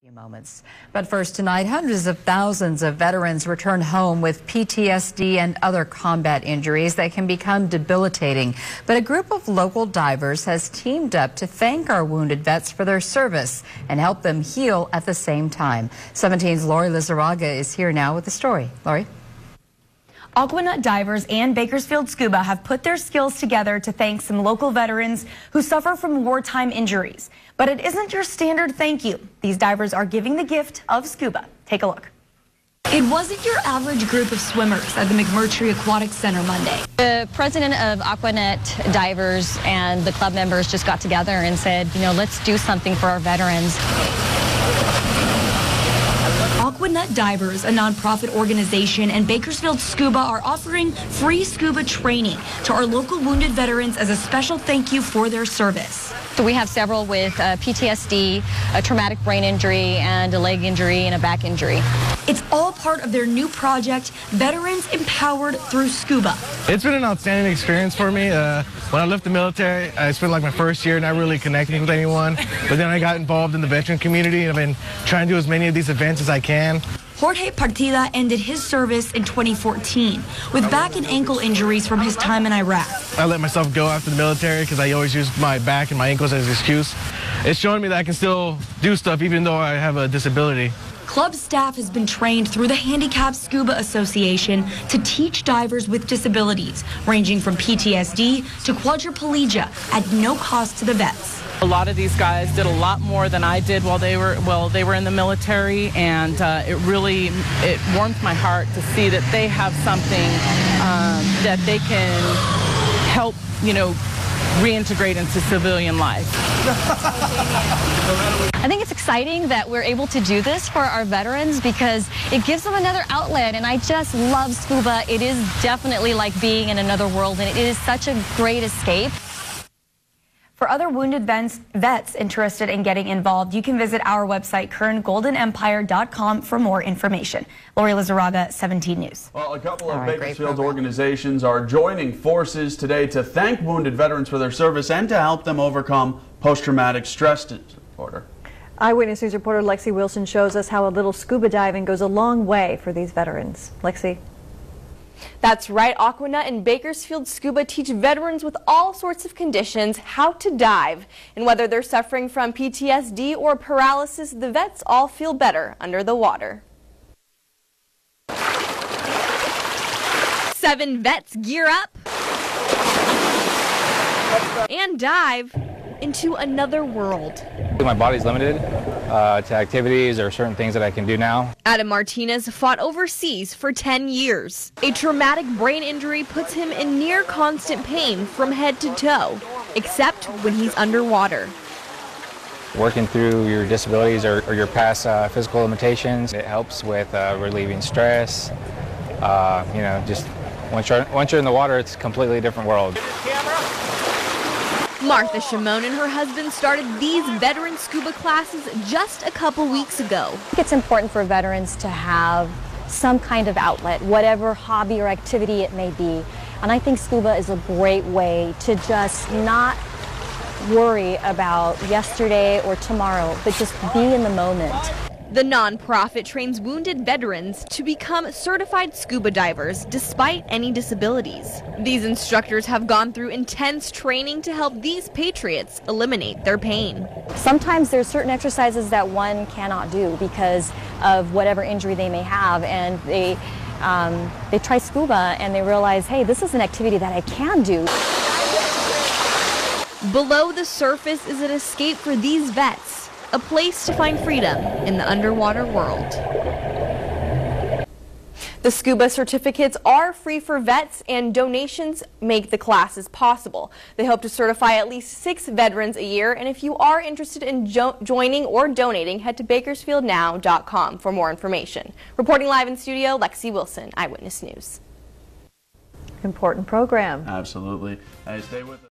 Moments. But first tonight, hundreds of thousands of veterans return home with PTSD and other combat injuries that can become debilitating. But a group of local divers has teamed up to thank our wounded vets for their service and help them heal at the same time. 17's Lori Lizarraga is here now with the story. Lori? Aquanut divers and Bakersfield Scuba have put their skills together to thank some local veterans who suffer from wartime injuries. But it isn't your standard thank you. These divers are giving the gift of scuba. Take a look. It wasn't your average group of swimmers at the McMurtry Aquatic Center Monday. The president of Aquanet divers and the club members just got together and said, let's do something for our veterans. Aquanut Divers, a nonprofit organization, and Bakersfield Scuba are offering free scuba training to our local wounded veterans as a special thank you for their service. So we have several with PTSD, a traumatic brain injury, and a leg injury and a back injury. It's all part of their new project, Veterans Empowered Through Scuba. It's been an outstanding experience for me. When I left the military, I spent like my first year not really connecting with anyone, but then I got involved in the veteran community, and I've been trying to do as many of these events as I can. Jorge Partida ended his service in 2014 with back and ankle injuries from his time in Iraq. I let myself go after the military because I always used my back and my ankles as an excuse. It's showing me that I can still do stuff even though I have a disability. Club staff has been trained through the Handicapped Scuba Association to teach divers with disabilities, ranging from PTSD to quadriplegia, at no cost to the vets. A lot of these guys did a lot more than I did while they were in the military, and it warmed my heart to see that they have something that they can help, reintegrate into civilian life. I think it's exciting that we're able to do this for our veterans because it gives them another outlet, and I just love scuba. It is definitely like being in another world, and it is such a great escape. For other wounded vets interested in getting involved, you can visit our website, currentgoldenempire.com, for more information. Lori Lizarraga, 17 News. Well, a couple of Bakersfield's organizations are joining forces today to thank wounded veterans for their service and to help them overcome post-traumatic stress disorder. Eyewitness News reporter Lexi Wilson shows us how a little scuba diving goes a long way for these veterans. Lexi. That's right. Aquanut and Bakersfield Scuba teach veterans with all sorts of conditions how to dive. And whether they're suffering from PTSD or paralysis, the vets all feel better under the water. 7 vets gear up and dive into another world. My body's limited to activities or certain things that I can do now. Adam Martinez fought overseas for 10 years. A traumatic brain injury puts him in near constant pain from head to toe, except when he's underwater. Working through your disabilities or your past physical limitations, it helps with relieving stress. Just once you're in the water, it's a completely different world. Martha Shimon and her husband started these veteran scuba classes just a couple weeks ago. I think it's important for veterans to have some kind of outlet, whatever hobby or activity it may be. And I think scuba is a great way to just not worry about yesterday or tomorrow, but just be in the moment. The nonprofit trains wounded veterans to become certified scuba divers despite any disabilities. These instructors have gone through intense training to help these patriots eliminate their pain. Sometimes there's certain exercises that one cannot do because of whatever injury they may have, and they try scuba and they realize, hey, this is an activity that I can do. Below the surface is an escape for these vets. A place to find freedom in the underwater world. The scuba certificates are free for vets, and donations make the classes possible. They hope to certify at least 6 veterans a year, and if you are interested in joining or donating, head to bakersfieldnow.com for more information. Reporting live in studio, Lexi Wilson, Eyewitness News. Important program. Absolutely. Stay with us.